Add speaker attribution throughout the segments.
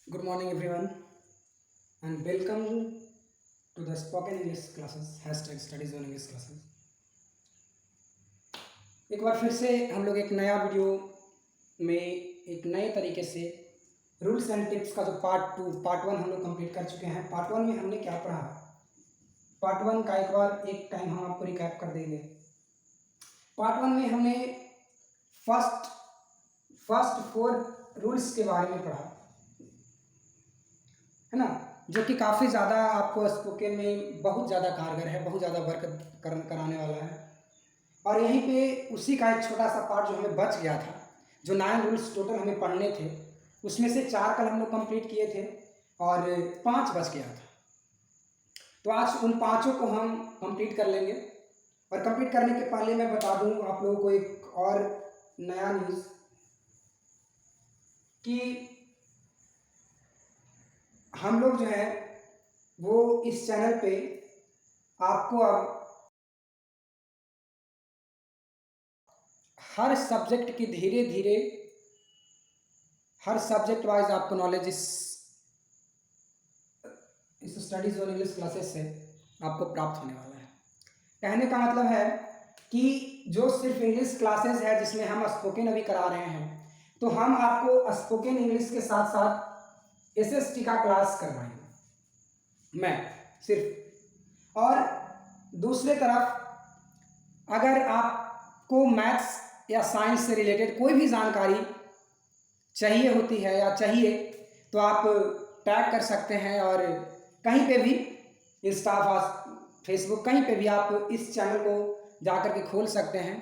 Speaker 1: Good morning, everyone, and welcome to the spoken English classes hashtag studies on English classes। एक बार फिर से हम लोग एक नया वीडियो में एक नए तरीके से रूल्स एंड टिप्स का जो पार्ट वन हम लोग कंप्लीट कर चुके हैं। पार्ट वन में हमने क्या पढ़ा, पार्ट वन का एक बार एक टाइम हम आपको रिकैप कर देंगे। पार्ट वन में हमने फर्स्ट 4 रूल्स के बारे में पढ़ा, है ना, जो कि काफ़ी ज़्यादा आपको स्पोकन में बहुत ज़्यादा कारगर है, बहुत ज़्यादा वर्क कराने वाला है। और यहीं पे उसी का एक छोटा सा पार्ट जो हमें बच गया था, जो 9 रूल्स टोटल हमें पढ़ने थे, उसमें से 4 कल हम लोग कंप्लीट किए थे और 5 बच गया था। तो आज उन 5 को हम कंप्लीट कर लेंगे। और कंप्लीट करने के पहले मैं बता दूं आप लोगों को एक और नया न्यूज़ कि हम लोग जो है वो इस चैनल पे आपको अब हर सब्जेक्ट की धीरे धीरे हर सब्जेक्ट वाइज आपको नॉलेज इस स्टडीज और इंग्लिश क्लासेस से आपको प्राप्त होने वाला है। कहने का मतलब है कि जो सिर्फ इंग्लिश क्लासेस है जिसमें हम स्पोकन अभी करा रहे हैं, तो हम आपको स्पोकन इंग्लिश के साथ साथ एसएसटी का क्लास करवाएंगे मैं सिर्फ। और दूसरे तरफ अगर आपको मैथ्स या साइंस से रिलेटेड कोई भी जानकारी चाहिए होती है या चाहिए, तो आप टैग कर सकते हैं और कहीं पे भी इंस्टा फेसबुक कहीं पे भी आप इस चैनल को जाकर के खोल सकते हैं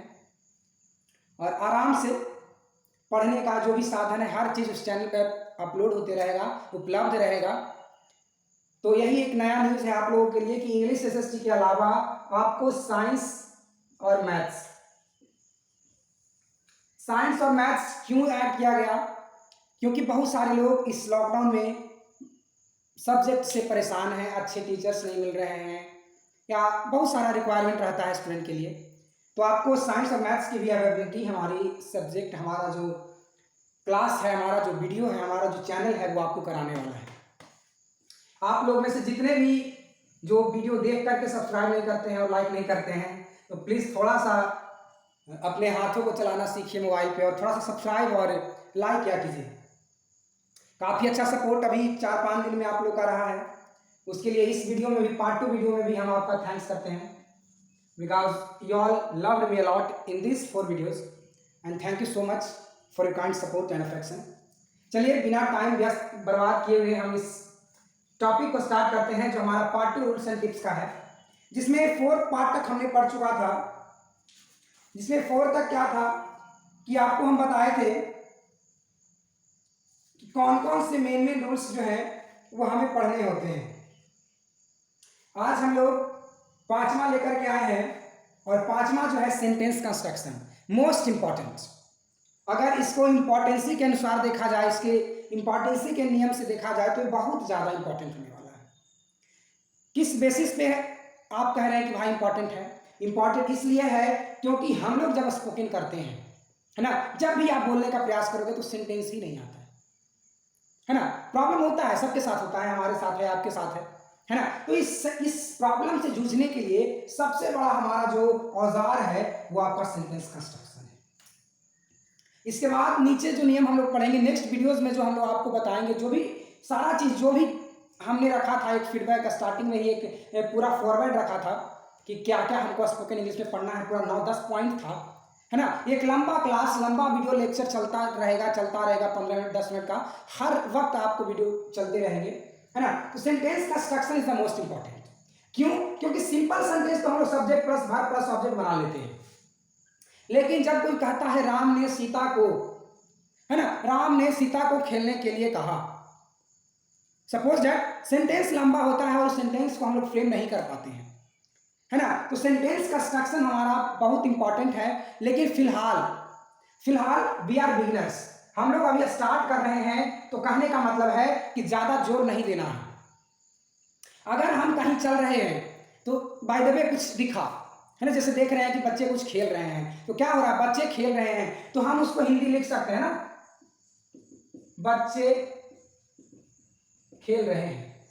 Speaker 1: और आराम से पढ़ने का जो भी साधन है हर चीज़ उस चैनल पर अपलोड होते रहेगा, उपलब्ध रहेगा। तो यही एक नया न्यूज़ है आप लोगों के लिए कि इंग्लिश एसएसटी के अलावा आपको साइंस और मैथ्स क्यों ऐड किया गया, क्योंकि बहुत सारे लोग इस लॉकडाउन में सब्जेक्ट से परेशान हैं, अच्छे टीचर्स नहीं मिल रहे हैं या बहुत सारा रिक्वायरमेंट रहता है स्टूडेंट के लिए। तो आपको साइंस और मैथ्स की भी अवेलेबिलिटी हमारी सब्जेक्ट, हमारा जो क्लास है, हमारा जो वीडियो है, हमारा जो चैनल है वो आपको कराने वाला है। आप लोग में से जितने भी जो वीडियो देख करके सब्सक्राइब नहीं करते हैं और लाइक नहीं करते हैं, तो प्लीज़ थोड़ा सा अपने हाथों को चलाना सीखिए मोबाइल पे और थोड़ा सा सब्सक्राइब और लाइक किया कीजिए। काफ़ी अच्छा सपोर्ट अभी 4-5 दिन में आप लोग का रहा है, उसके लिए इस वीडियो में भी पार्ट 2 वीडियो में भी हम आपका थैंक्स करते हैं, because you all loved me a lot in this 4 videos and thank you so much for your kind support and affection. चलिए बिना टाइम व्यस्त बर्बाद किए हुए हम इस टॉपिक को स्टार्ट करते हैं, जो हमारा पार्ट 2 रूल्स एंड टिप्स का है, जिसमें 4 पार्ट तक हमने पढ़ चुका था। जिसमें 4 तक क्या था कि आपको हम बताए थे कि कौन कौन से मेन रूल्स जो हैं वो हमें पढ़ने होते हैं। आज हम लोग 5वां लेकर के आए हैं और 5वां जो है सेंटेंस कंस्ट्रक्शन, मोस्ट इंपॉर्टेंट। अगर इसको इंपॉर्टेंसी के अनुसार देखा जाए, इसके इंपॉर्टेंसी के नियम से देखा जाए, तो बहुत ज़्यादा इंपॉर्टेंट होने वाला है। किस बेसिस पे आप कह रहे हैं कि भाई इंपॉर्टेंट है? इंपॉर्टेंट इसलिए है क्योंकि हम लोग जब स्पोकन करते हैं, है ना, जब भी आप बोलने का प्रयास करोगे तो सेंटेंस ही नहीं आता है ना। प्रॉब्लम होता है, सबके साथ होता है, हमारे साथ है, आपके साथ है ना। तो इस प्रॉब्लम से जूझने के लिए सबसे बड़ा हमारा जो औजार है वो आपका सेंटेंस कंस्ट्रक्शन है। इसके बाद नीचे जो नियम हम लोग पढ़ेंगे नेक्स्ट वीडियोस में, जो हम लोग आपको बताएंगे, जो भी सारा चीज़ जो भी हमने रखा था, एक फीडबैक स्टार्टिंग में ही एक पूरा फॉरवर्ड रखा था कि क्या क्या हमको स्पोकन इंग्लिश में पढ़ना है, पूरा 9-10 पॉइंट था, है ना। एक लंबा क्लास, लंबा वीडियो लेक्चर चलता रहेगा 15 मिनट 10 मिनट का, हर वक्त आपको वीडियो चलते रहेंगे, है ना। तो sentence construction is the most important. क्यों? क्योंकि सिंपल सेंटेंस तो हम लोग subject plus verb plus object बना लेते हैं, लेकिन जब कोई कहता है राम ने सीता को, है ना, राम ने सीता को खेलने के लिए कहा, सपोज दैट सेंटेंस लंबा होता है और सेंटेंस को हम लोग फ्रेम नहीं कर पाते हैं, है ना। तो सेंटेंस कंस्ट्रक्शन हमारा बहुत इंपॉर्टेंट है। लेकिन फिलहाल वी आर बिगिनर्स, हम लोग अभी स्टार्ट कर रहे हैं, तो कहने का मतलब है कि ज्यादा जोर नहीं देना है। अगर हम कहीं चल रहे हैं तो बाय द वे कुछ दिखा, है ना, जैसे देख रहे हैं कि बच्चे कुछ खेल रहे हैं, तो क्या हो रहा है, बच्चे खेल रहे हैं, तो हम उसको हिंदी लिख सकते हैं ना, बच्चे खेल रहे हैं,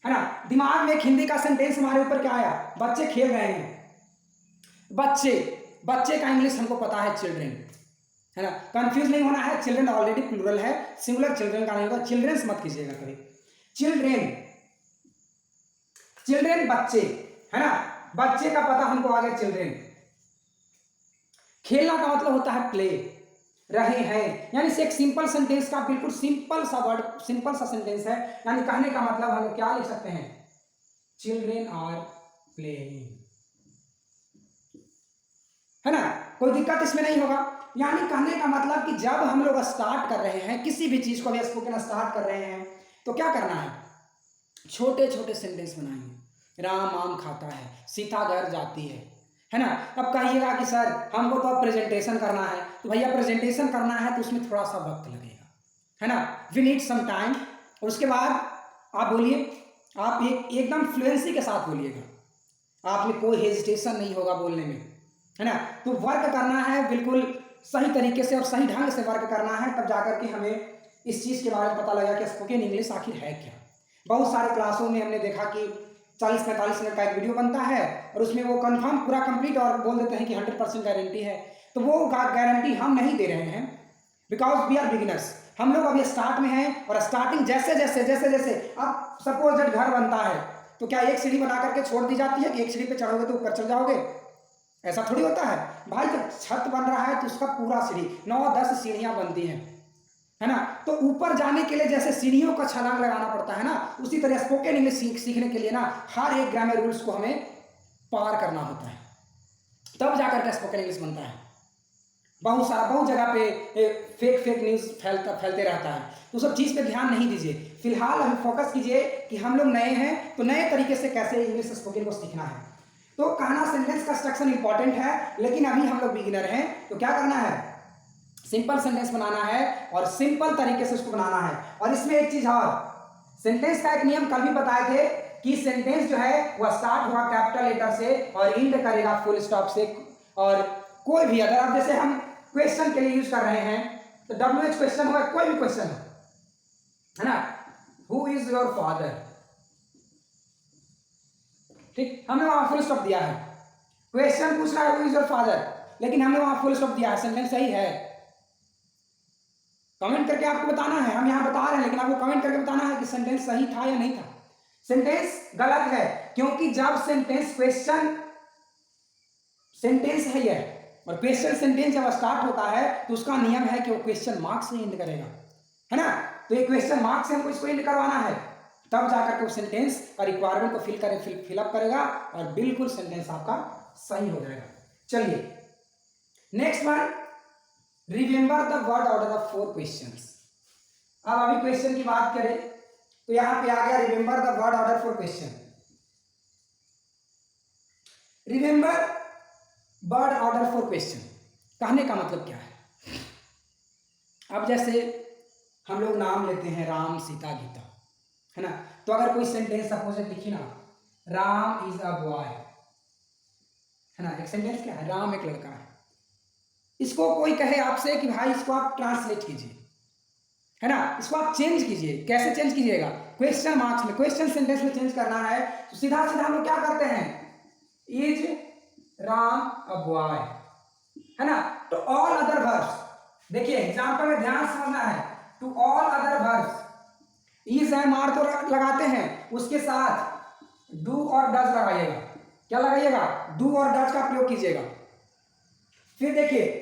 Speaker 1: है ना। दिमाग में एक हिंदी का सेंटेंस हमारे ऊपर क्या आया, बच्चे खेल रहे हैं। बच्चे, बच्चे का इंग्लिश हमको पता है चिल्ड्रेन, है ना। कंफ्यूज नहीं होना है, चिल्ड्रेन ऑलरेडी प्लूरल है, सिंगुलर चिल्ड्रेन का नहीं होगा, चिल्ड्रेंस मत कीजिएगा कभी। चिल्ड्रेन, चिल्ड्रेन बच्चे, है ना, बच्चे का पता हमको आ गया चिल्ड्रेन। खेलना का मतलब होता है प्ले, रहे हैं, यानी से एक सिंपल सेंटेंस का बिल्कुल सिंपल सा वर्ड, सिंपल सा सेंटेंस है, यानी कहने का मतलब हम लोग क्या लिख सकते हैं, चिल्ड्रेन आर प्लेइंग, है ना। कोई दिक्कत इसमें नहीं होगा। यानी कहने का मतलब कि जब हम लोग स्टार्ट कर रहे हैं किसी भी चीज को, भी स्पोकन स्टार्ट कर रहे हैं, तो क्या करना है, छोटे छोटे सेंटेंस बनाएंगे। राम आम खाता है, सीता घर जाती है ना। अब कहिएगा कि सर हमको तो अब प्रेजेंटेशन करना है, तो भैया प्रेजेंटेशन करना है तो उसमें थोड़ा सा वक्त लगेगा, है ना, वी नीड सम टाइम। और उसके बाद आप बोलिए, आप एकदम फ्लुएंसी के साथ बोलिएगा, आप में कोई हेजिटेशन नहीं होगा बोलने में, है ना। तो वर्क करना है बिल्कुल सही तरीके से और सही ढंग से वर्क करना है, तब जाकर के हमें इस चीज़ के बारे में पता लगा कि स्पोकन इंग्लिश आखिर है क्या। बहुत सारे क्लासों में हमने देखा कि 40-45 मिनट का एक वीडियो बनता है और उसमें वो कंफर्म पूरा कंप्लीट और बोल देते हैं कि 100% गारंटी है। तो वो गारंटी हम नहीं दे रहे हैं, बिकॉज वी आर बिगिनर्स। हम लोग अभी स्टार्ट में हैं और स्टार्टिंग जैसे जैसे जैसे जैसे अब सपोज जब घर बनता है तो क्या एक सीढ़ी बना करके छोड़ दी जाती है कि एक सीढ़ी पे चढ़ोगे तो ऊपर चल जाओगे, ऐसा थोड़ी होता है भाई। जब छत बन रहा है तो उसका पूरा सीढ़ी 9-10 सीढ़ियां बनती हैं, है ना। तो ऊपर जाने के लिए जैसे सीढ़ियों का छलांग लगाना पड़ता है ना, उसी तरह स्पोकन इंग्लिश सीखने के लिए ना हर एक ग्रामर रूल्स को हमें पार करना होता है, तब जाकर के स्पोकन इंग्लिश बनता है। बहुत जगह पे फेक न्यूज़ फैलते रहता है, तो सब चीज़ पे ध्यान नहीं दीजिए। फिलहाल हम फोकस कीजिए कि हम लोग नए हैं तो नए तरीके से कैसे इंग्लिश स्पोकन को सीखना है। तो कहना सेंटेंस कंस्ट्रक्शन इंपॉर्टेंट है, लेकिन अभी हम लोग बिगिनर हैं, तो क्या करना है, सिंपल सेंटेंस बनाना है और सिंपल तरीके से उसको बनाना है। और इसमें एक चीज और, सेंटेंस का एक नियम कल भी बताए थे कि सेंटेंस जो है वह स्टार्ट हुआ कैपिटल लेटर से और एंड करेगा फुल स्टॉप से। और कोई भी अगर आप जैसे हम क्वेश्चन के लिए यूज कर रहे हैं तो WH क्वेश्चन हुआ, कोई भी क्वेश्चन है ना, हु इज योर फादर, ठीक, हमने वहां फुल स्टॉप दिया है। क्वेश्चन पूछ रहा है हु इज योर फादर, लेकिन हमने वहां फुल स्टॉप दिया है, सेंटेंस सही है। कमेंट करके आपको बताना है, हम यहां बता रहे हैं लेकिन आपको कमेंट करके बताना है कि सेंटेंस सही था या नहीं था। सेंटेंस गलत है क्योंकि जब सेंटेंस क्वेश्चन सेंटेंस है ये, और क्वेश्चन सेंटेंस जब स्टार्ट होता है तो उसका नियम है कि वो क्वेश्चन मार्क से एंड करेगा, है ना। तो ये क्वेश्चन मार्क से हमको इसको एंड करवाना है, तब जाकर के वो सेंटेंस का रिक्वायरमेंट को फिलअप करेगा और बिल्कुल सेंटेंस आपका सही हो जाएगा। चलिए next one, remember the word out of the 4 questions. अब अभी क्वेश्चन की बात करें तो यहां पे आ गया remember the word order for question. Remember word order for question कहने का मतलब क्या है। अब जैसे हम लोग नाम लेते हैं राम सीता गीता, है ना, तो अगर कोई सेंटेंस सपोज लिखी ना, राम इज अ बॉय, है ना, एक सेंटेंस क्या है, राम एक लड़का है। इसको कोई कहे आपसे कि भाई इसको आप ट्रांसलेट कीजिए, है ना, इसको आप चेंज कीजिए, कैसे चेंज कीजिएगा, क्वेश्चन मार्क्स में, क्वेश्चन सेंटेंस में चेंज करना है तो सीधा सीधा हम लोग क्या करते हैं, इज राम अ बॉय, है ना। तो ऑल अदर वर्ब्स, देखिए एग्जांपल में ध्यान समझना है, to all other verbs is am are तो लगाते हैं, उसके साथ डू और डज लगाइएगा। क्या लगाइएगा, डू और डज का प्रयोग कीजिएगा। फिर देखिए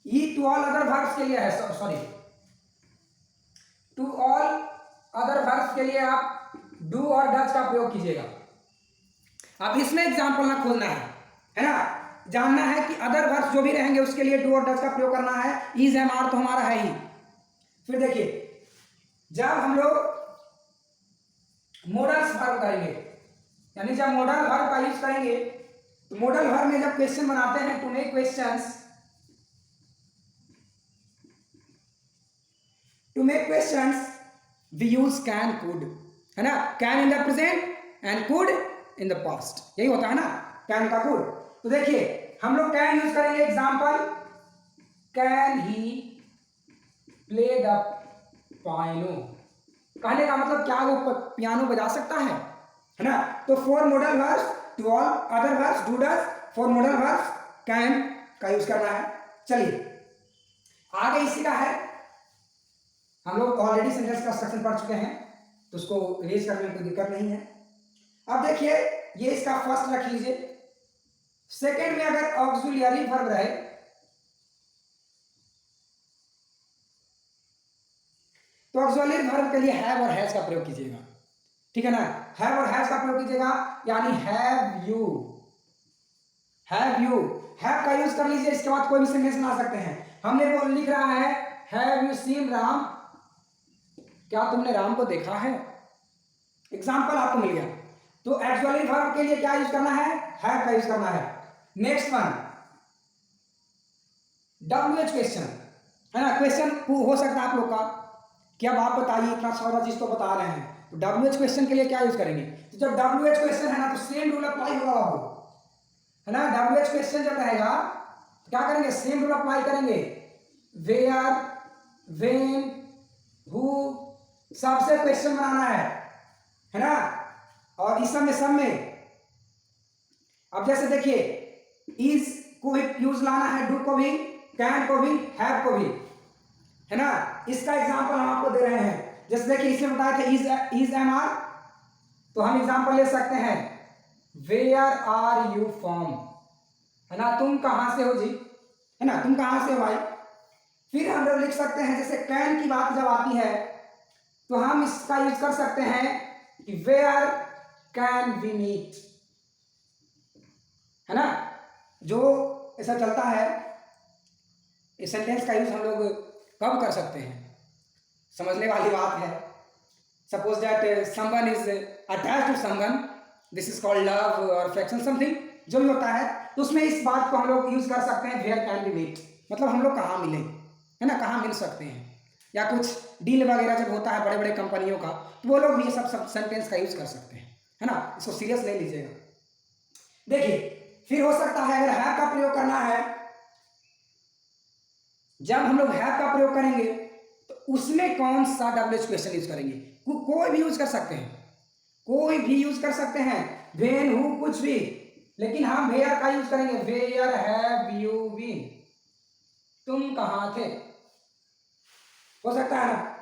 Speaker 1: ई टू ऑल अदर वर्ब्स के लिए है, sorry, to all other verbs के लिए आप डू और डज का प्रयोग कीजिएगा। अब इसमें एग्जांपल ना खोलना है ना, जानना है कि अदर वर्ब्स जो भी रहेंगे उसके लिए डू और डज का प्रयोग करना है। इज एम आर तो हमारा है ही। फिर देखिए जब हम लोग मॉडल्स वर्ब करेंगे, यानी जब मॉडल वर्ब का यूज करेंगे तो मॉडल वर्ब में जब क्वेश्चन बनाते हैं, to make questions, to make questions we use can could, है ना, can in the present and could in the past, यही होता है ना can का could। तो देखिए हम लोग can यूज करेंगे, example can he play the piano, कहने का मतलब क्या वो पियानो बजा सकता है ना। तो for modal verbs to all other verbs do does, for modal verbs can का यूज करना है। चलिए आगे इसी का है, हम लोग ऑलरेडी सेंटेंस कंस्ट्रक्शन पढ़ चुके हैं तो उसको रेज करने में कोई दिक्कत नहीं है। अब देखिए ये इसका फर्स्ट रख लीजिए। सेकेंड में अगर ऑक्सिलरी वर्ब रहे तो ऑक्सिलरी वर्ब के लिए हैव और हैज का प्रयोग कीजिएगा, ठीक है ना। हैव और हैज का प्रयोग कीजिएगा, यानी हैव यू, हैव का यूज कर लीजिए, इसके बाद कोई भी सेंटेंस बना सकते हैं। हमने वो लिख रहा है हैव यू सीन राम, क्या तुमने राम को देखा है, एग्जाम्पल आपको मिल गया। तो एक्चुअली वर्ब के लिए क्या यूज करना है, हैव का यूज करना है। नेक्स्ट वन WH क्वेश्चन है ना, क्वेश्चन हो सकता है आप लोग का कि अब आप बताइए, इतना सारा चीज तो बता रहे हैं, तो WH क्वेश्चन के लिए क्या यूज करेंगे। तो जब WH क्वेश्चन है ना तो सेम रूल अप्लाई होगा बाबू, है ना। WH क्वेश्चन जब रहेगा तो क्या करेंगे, सेम रूल अप्लाई करेंगे। वेयर, व्हेन, हु, सबसे क्वेश्चन बनाना है ना। और इस सब में अब जैसे देखिए इज को भी यूज लाना है, डू को भी, कैन को भी, हैव को भी, है ना। इसका एग्जांपल हम आपको दे रहे हैं। जैसे देखिए इसमें बताया था इज एम आर, तो हम एग्जांपल ले सकते हैं वेयर आर यू फ्रॉम, है ना, तुम कहां से हो जी, है ना, तुम कहां से हो भाई। फिर हम लोग लिख सकते हैं जैसे कैन की बात जब आती है तो हम इसका यूज कर सकते हैं कि वेयर कैन वी मीट, है ना। जो ऐसा चलता है इस सेंटेंस का यूज हम लोग कब कर सकते हैं, समझने वाली बात है। Suppose that someone is attached to someone, this is called love और अफेक्शन समथिंग, जो भी होता है, तो उसमें इस बात को हम लोग यूज कर सकते हैं वेयर कैन वी मीट, मतलब हम लोग कहाँ मिले, है ना, कहाँ मिल सकते हैं। या कुछ डील वगैरह जब होता है बड़े बड़े कंपनियों का, तो वो लोग भी ये सब सेंटेंस का यूज कर सकते हैं, है ना। इसको सीरियस नहीं लीजिएगा। देखिए फिर हो सकता है अगर हैव का प्रयोग करना है, जब हम लोग हैव का प्रयोग करेंगे तो उसमें कौन सा WH क्वेश्चन यूज करेंगे, कोई भी यूज कर सकते हैं, कोई भी यूज कर सकते हैं, व्हेन, हु, कुछ भी, लेकिन हम वेयर का यूज करेंगे। वेयर हैव यू बीन, तुम कहां थे, हो सकता है ना।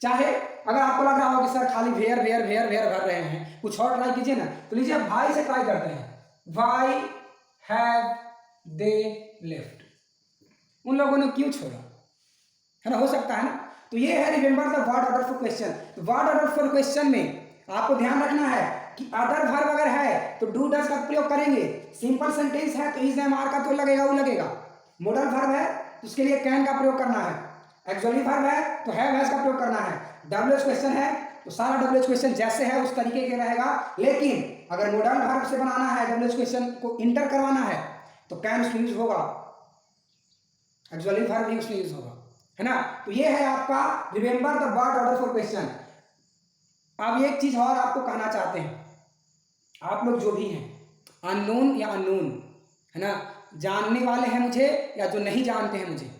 Speaker 1: चाहे अगर आपको लग रहा हो कि सर खाली वेयर वेयर वेयर वेयर भर रहे हैं, कुछ और ट्राई कीजिए ना, तो लीजिए भाई से ट्राई करते हैं। वाई हैव दे लेफ्ट, उन लोगों ने क्यों छोड़ा, है ना, हो सकता है ना। तो ये है remember the word order for question. तो वर्ड ऑर्डर फॉर क्वेश्चन में आपको ध्यान रखना है कि अदर वर्ब अगर है तो डू डज का प्रयोग करेंगे, सिंपल सेंटेंस है तो इज एम आर का तो लगेगा, वो लगेगा। मॉडल वर्ब है तो उसके लिए कैन का प्रयोग करना है, एक्चुअली वर्ब है तो हैव का प्रयोग करना है, WH क्वेश्चन है तो सारा WH क्वेश्चन जैसे है उस तरीके के रहेगा। लेकिन अगर मॉडल वर्ब से बनाना है, WH क्वेश्चन को इंटर करवाना है तो कैन उसमें यूज होगा, एक्चुअली वर्ब भी उसमें यूज होगा, है ना। तो ये है आपका remember the word order for question. अब एक चीज और आपको कहना चाहते हैं, आप लोग जो भी हैं अननोन या अननोन, है ना, जानने वाले हैं मुझे या जो नहीं जानते हैं मुझे,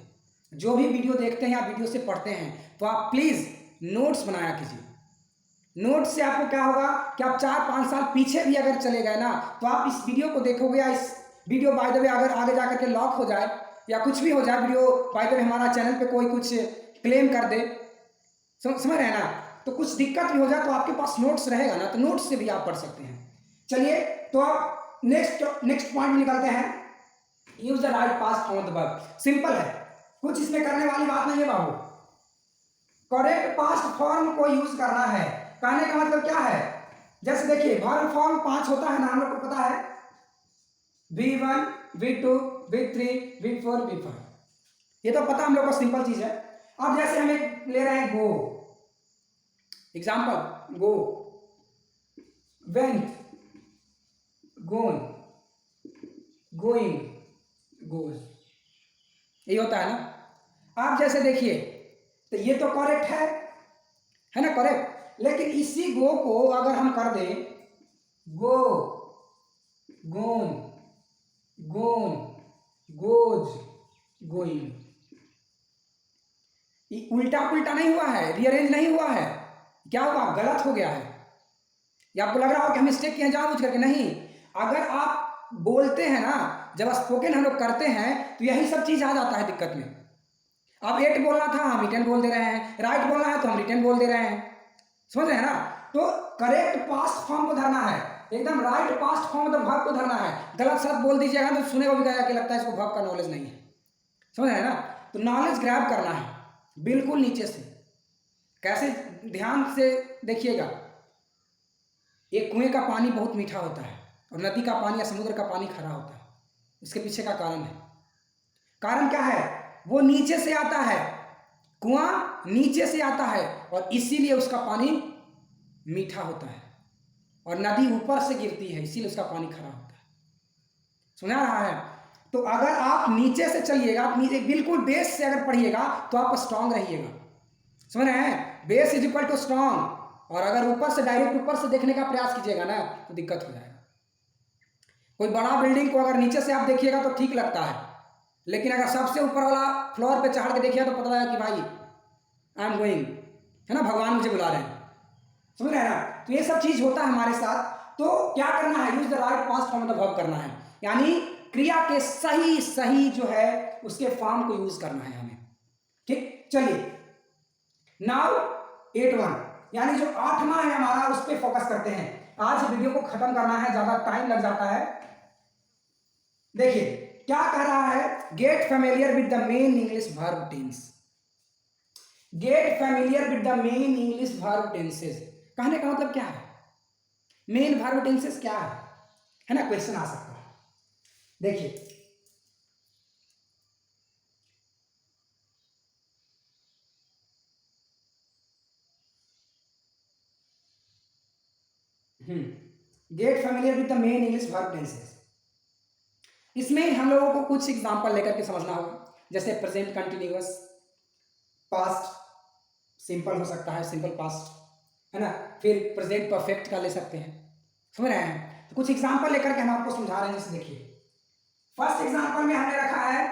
Speaker 1: जो भी वीडियो देखते हैं या वीडियो से पढ़ते हैं, तो आप प्लीज नोट्स बनाया कीजिए। नोट्स से आपको क्या होगा कि आप 4-5 साल पीछे भी अगर चले गए ना तो आप इस वीडियो को देखोगे, या इस वीडियो बाय द वे अगर आगे जाकर के लॉक हो जाए या कुछ भी हो जाए, वीडियो बाय द वे हमारा चैनल पे कोई कुछ क्लेम कर दे, समझ रहे हैं ना, तो कुछ दिक्कत भी हो जाए तो आपके पास नोट्स रहेगा ना, तो नोट्स से भी आप पढ़ सकते हैं। चलिए तो आप नेक्स्ट पॉइंट निकलते हैं, use the right past form of the verb. Simple है, कुछ इसमें करने वाली बात नहीं है बाबू, करेक्ट पास्ट फॉर्म को यूज करना है। कहने का मतलब क्या है, जैसे देखिए वर्ब फॉर्म 5 होता है ना, हम लोग को पता है, V1, V2, V3, V4, V5, ये तो पता हम लोग को, सिंपल चीज है। अब जैसे हम एक ले रहे हैं गो, एग्जाम्पल गो, वेंट, गोन, गोइंग, गोज, ये होता है ना। आप जैसे देखिए तो ये तो करेक्ट है ना, करेक्ट, लेकिन इसी गो को अगर हम कर दें गो, गोन, गोन, गोज, गोइंग, उल्टा पुल्टा नहीं हुआ है, रीअरेंज नहीं हुआ है, क्या हुआ, गलत हो गया है। या आपको लग रहा हो कि हम मिस्टेक किए जानबूझ करके, नहीं। अगर आप बोलते हैं ना, जब स्पोकन हम लोग करते हैं तो यही सब चीज आ जाता है दिक्कत में। अब एट बोलना था, हम रिटर्न बोल दे रहे हैं, राइट बोलना है तो हम रिटर्न बोल दे रहे हैं, समझ रहे हैं ना। तो करेक्ट पास्ट फॉर्म को धरना है, एकदम राइट पास्ट फॉर्म मतलब वर्ब को धरना है। गलत शब्द बोल दीजिएगा तो सुने को भी गया कि लगता है इसको वर्ब का नॉलेज नहीं है, समझ रहे हैं ना। तो नॉलेज ग्रैब करना है बिल्कुल नीचे से। कैसे, ध्यान से देखिएगा। एक कुएं का पानी बहुत मीठा होता है और नदी का पानी या समुद्र का पानी खरा होता है। इसके पीछे का कारण है, कारण क्या है, वो नीचे से आता है, कुआं नीचे से आता है और इसीलिए उसका पानी मीठा होता है, और नदी ऊपर से गिरती है इसीलिए उसका पानी खरा होता है। सुना रहा है। तो अगर आप नीचे से चलिएगा, आप नीचे बिल्कुल बेस से अगर पढ़िएगा तो आप स्ट्रांग रहिएगा, समझ रहे हैं। Base is equal to strong. और अगर ऊपर से डायरेक्ट ऊपर से देखने का प्रयास कीजिएगा ना तो दिक्कत हो जाएगा। कोई बड़ा बिल्डिंग को अगर नीचे से आप देखिएगा तो ठीक लगता है, लेकिन अगर सबसे ऊपर वाला फ्लोर पे चढ़ के देखिएगा तो पता लगा कि भाई आई एम गोइंग, है ना, भगवान मुझे बुला रहे हैं, समझ रहे हैं ना। तो ये सब चीज होता है हमारे साथ। तो क्या करना है, use the right past form of the verb करना है, यानी क्रिया के सही सही जो है उसके फॉर्म को यूज करना है हमें। ठीक, चलिए नाउ 8.1 यानी जो 8वां है हमारा, उस पर फोकस करते हैं। आज वीडियो को खत्म करना है, ज्यादा टाइम लग जाता है। देखिए क्या कह रहा है, get familiar with the main English verb tense. Get familiar with the main English verb tenses, कहने का मतलब क्या है, मेन वर्ब टेंसेस क्या है ना, क्वेश्चन आ सकता है। देखिए gate familiar with the main English verb tenses, इसमें हम लोगों को कुछ एग्जांपल लेकर के समझना होगा। जैसे प्रेजेंट कंटिन्यूअस, पास्ट सिंपल हो सकता है, सिंपल पास्ट, है ना, फिर प्रेजेंट परफेक्ट का ले सकते हैं, समझ रहे हैं। तो कुछ एग्जांपल लेकर के हम आपको समझा रहे हैं। जैसे देखिए फर्स्ट एग्जांपल में हमने रखा है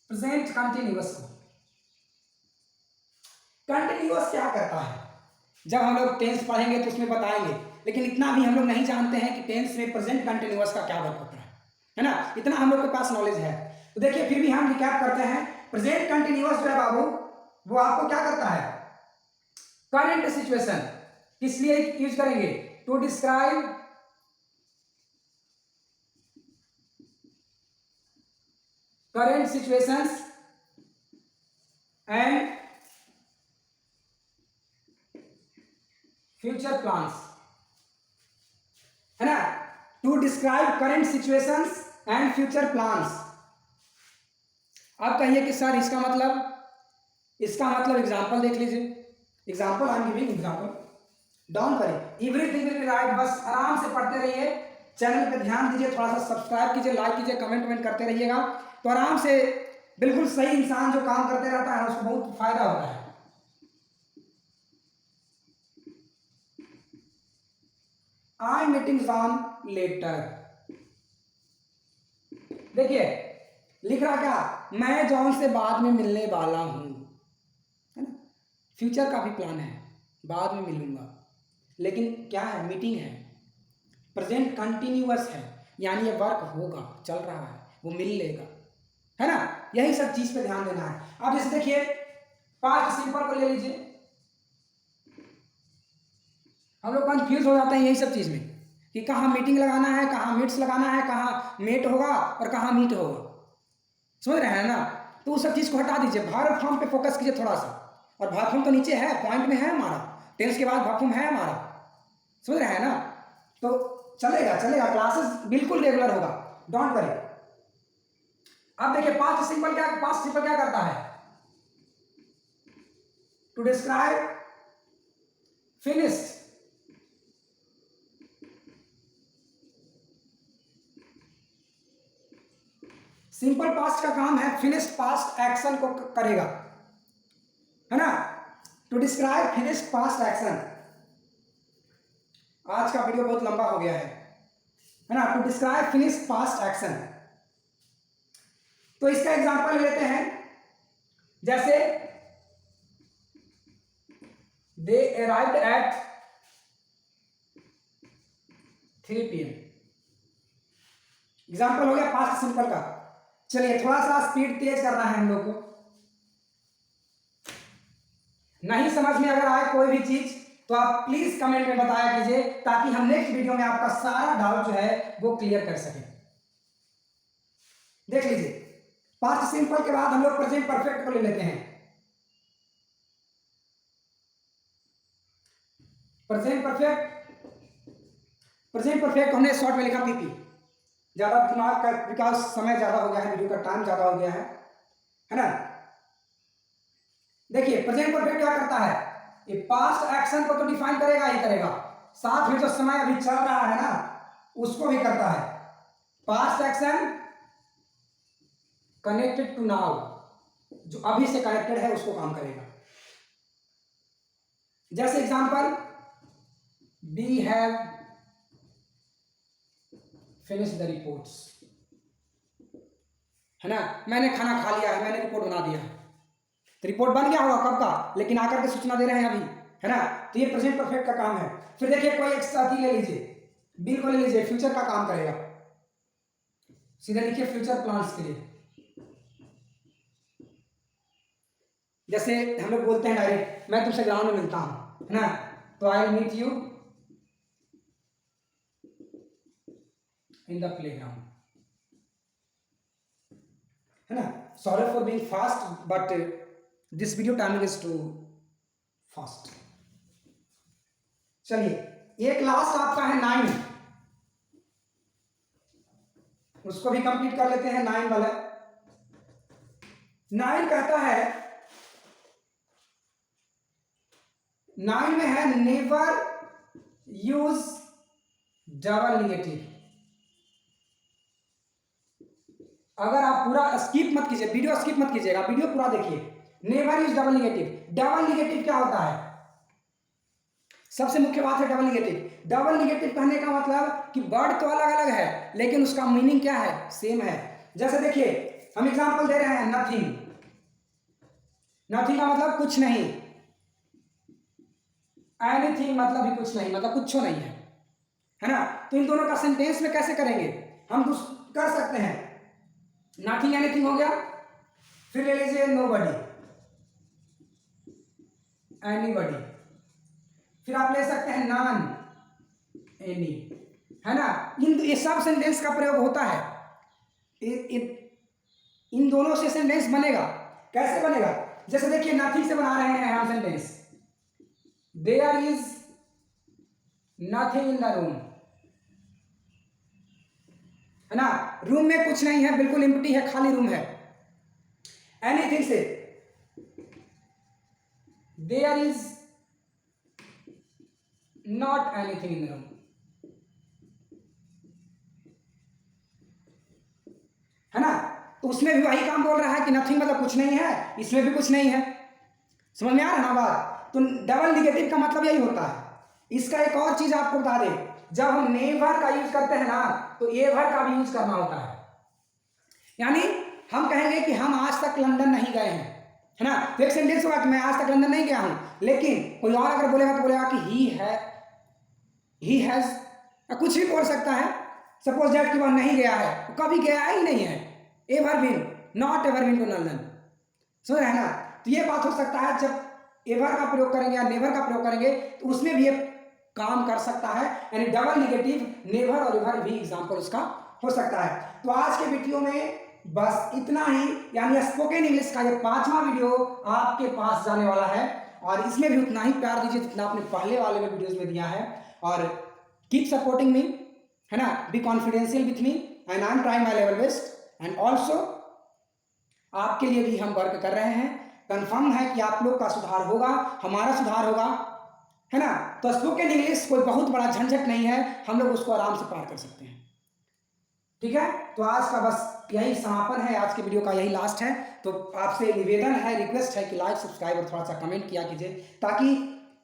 Speaker 1: प्रेजेंट कंटिन्यूअस को। कंटिन्यूअस क्या करता है, जब हम लोग टेंस पढ़ेंगे तो उसमें बताएंगे, लेकिन इतना भी हम लोग नहीं जानते हैं कि टेंस में प्रेजेंट कंटिन्यूअस का क्या वर्क होता है ना, इतना हम लोग के पास नॉलेज है। तो देखिए फिर भी हम रिकैप करते हैं। प्रेजेंट कंटिन्यूअस जो है बाबू, वो आपको क्या करता है, करंट सिचुएशन किस लिए यूज करेंगे, to describe current situations and future plans, है ना, to describe current situations and future plans. आप कहिए कि सर इसका मतलब एग्जांपल देख लीजिए। Example I am giving example, don't worry everything will be right. बस आराम से पढ़ते रहिए, चैनल पे ध्यान दीजिए, थोड़ा सा सब्सक्राइब कीजिए, लाइक कीजिए, कमेंट करते रहिएगा, तो आराम से बिल्कुल सही इंसान जो काम करते रहता है उसको बहुत फायदा होता है। I am meeting John later, देखिए लिख रहा क्या, मैं जॉन से बाद में मिलने वाला हूं, है ना, फ्यूचर का भी प्लान है, बाद में मिलूंगा, लेकिन क्या है, मीटिंग है, प्रेजेंट कंटिन्यूअस है, यानी ये वर्क होगा, चल रहा है, वो मिल लेगा, है ना। यही सब चीज पे ध्यान देना है। अब जैसे देखिए पास्ट सिंपल को ले लीजिए, हम लोग कंफ्यूज हो जाते हैं यही सब चीज में कि कहाँ मीटिंग लगाना है, कहाँ मीट्स लगाना है, कहाँ मेट होगा और कहाँ मीट होगा, समझ रहे हैं ना। तो उस सब चीज को हटा दीजिए, वर्ब फॉर्म पे फोकस कीजिए थोड़ा सा, और वर्ब फॉर्म तो नीचे है, पॉइंट में है हमारा, टेंस के बाद वर्ब फॉर्म है हमारा, समझ रहे हैं ना। तो चलेगा, क्लासेस बिल्कुल रेगुलर होगा, डोंट वरी। अब देखिए पास्ट सिंपल क्या करता है, to describe finished, simple past का काम है फिनिश्ड पास्ट एक्शन को करेगा, है ना, to describe finished past action. आज का वीडियो बहुत लंबा हो गया है ना, to describe finished past action. तो इसका एग्जांपल लेते हैं, जैसे they arrived at 3 PM। Example हो गया पास्ट सिंपल का। चलिए थोड़ा सा स्पीड तेज करना है हम लोग को। नहीं समझ में अगर आए कोई भी चीज तो आप प्लीज कमेंट में बताया कीजिए, ताकि हम नेक्स्ट वीडियो में आपका सारा डाउट जो है वो क्लियर कर सकें। देख लीजिए, पास्ट सिंपल के बाद हम लोग प्रेजेंट परफेक्ट को ले लेते हैं। प्रेजेंट परफेक्ट हमने शॉर्ट में लिखा पीपी। ज्यादा दिमाग का विकास, समय ज्यादा हो गया है, वीडियो का टाइम ज्यादा हो गया है ना। देखिए प्रेजेंट परफेक्ट क्या करता है, ये पास्ट एक्शन को तो डिफाइन करेगा ही करेगा, साथ में जो समय अभी चल रहा है ना उसको भी करता है। Past action connected to now, जो अभी से कनेक्टेड है उसको काम करेगा। जैसे example, we have finish the reports, है ना। मैंने खाना खा लिया है, मैंने रिपोर्ट बना दिया है। तो रिपोर्ट बन गया होगा कब का, लेकिन आकर के सूचना दे रहे हैं अभी, है ना। तो ये प्रेजेंट परफेक्ट का काम है। फिर देखिए कोई एक साथी ले लीजिए, बिल को ले लीजिए, फ्यूचर का काम करेगा। सीधे लिखिए फ्यूचर प्लान्स के लिए। जैसे हम लोग बोलते हैं डायरेक्ट, मैं तुमसे ग्राउंड में मिलता हूं, है ना, तो I will meet you in the playground, है ना। Sorry for being fast but this video timing is too fast. चलिए एक लास्ट आपका है 9, उसको भी कंप्लीट कर लेते हैं। 9 वाला, 9 कहता है, 9 में है नेवर यूज डबल निगेटिव। अगर आप पूरा स्किप मत कीजिए, वीडियो स्किप मत कीजिएगा, वीडियो पूरा देखिए। Never use double negative. Double negative क्या होता है, सबसे मुख्य बात है डबल निगेटिव। डबल निगेटिव कहने का मतलब कि वर्ड तो अलग अलग है लेकिन उसका मीनिंग क्या है, सेम है। जैसे देखिए हम एग्जांपल दे रहे हैं, नथिंग। नथिंग का मतलब कुछ नहीं, एनीथिंग मतलब भी कुछ नहीं, मतलब कुछ नहीं है ना। तो इन दोनों का सेंटेंस में कैसे करेंगे, हम कर सकते हैं। नथिंग एनीथिंग हो गया, फिर ले लीजिए नोबडी, एनीबडी, फिर आप ले सकते हैं नॉन, एनी, है ना। ये सब सेंटेंस का प्रयोग होता है। इन दोनों से सेंटेंस बनेगा। कैसे बनेगा, जैसे देखिए नथिंग से बना रहे हैं हम sentence, there is nothing in the room, है ना। रूम में कुछ नहीं है, बिल्कुल एम्प्टी है, खाली रूम है। एनीथिंग से there is not anything in the room, है ना। तो उसमें भी वही काम बोल रहा है कि नथिंग मतलब कुछ नहीं है, इसमें भी कुछ नहीं है। समझ में आ रहा है ना बात। तो डबल निगेटिव का मतलब यही होता है। इसका एक और चीज आपको बता दें, जब हम नेवर का यूज करते हैं ना तो एवर का भी यूज करना होता है। यानी हम कहेंगे कि हम आज तक लंदन नहीं गए हैं, है ना। तो एक सेंटेंस होगा कि मैं आज तक लंदन नहीं गया हूं, लेकिन कोई और अगर बोलेगा तो बोलेगा कि ही हैज, कुछ भी बोल सकता है। सपोज दैट कि वह नहीं गया है, कभी गया ही नहीं है, ever been, not ever been to London. समझ रहे हैं ना। तो ये बात हो सकता है, जब एवर का प्रयोग करेंगे या नेवर का प्रयोग करेंगे तो उसमें भी ये काम कर सकता है। यानी डबल निगेटिव नेवर और एवर भी एग्जांपल उसका हो सकता है। तो आज के वीडियो में बस इतना ही, यानी स्पोकन इंग्लिश का ये 5वां वीडियो आपके पास जाने वाला है, और इसमें भी उतना ही प्यार दीजिए जितना आपने पहले वाले में वीडियोस में दिया है। और कीप सपोर्टिंग मी, है ना, B confidential with me and I am trying my level best. And also आपके लिए भी हम वर्क कर रहे हैं। कंफर्म है कि आप लोग का सुधार होगा, हमारा सुधार होगा, है ना। तो स्पोकन इंग्लिश कोई बहुत बड़ा झंझट नहीं है, हम लोग उसको आराम से पार कर सकते हैं। ठीक है, तो आज का बस यही समापन है, आज के वीडियो का यही लास्ट है। तो आपसे निवेदन है, रिक्वेस्ट है कि लाइक, सब्सक्राइब और थोड़ा सा कमेंट किया कीजिए, ताकि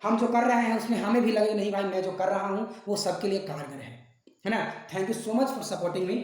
Speaker 1: हम जो कर रहे हैं उसमें हमें भी लगे नहीं भाई मैं जो कर रहा हूँ वो सबके लिए कारगर है ना। Thank you so much for supporting me.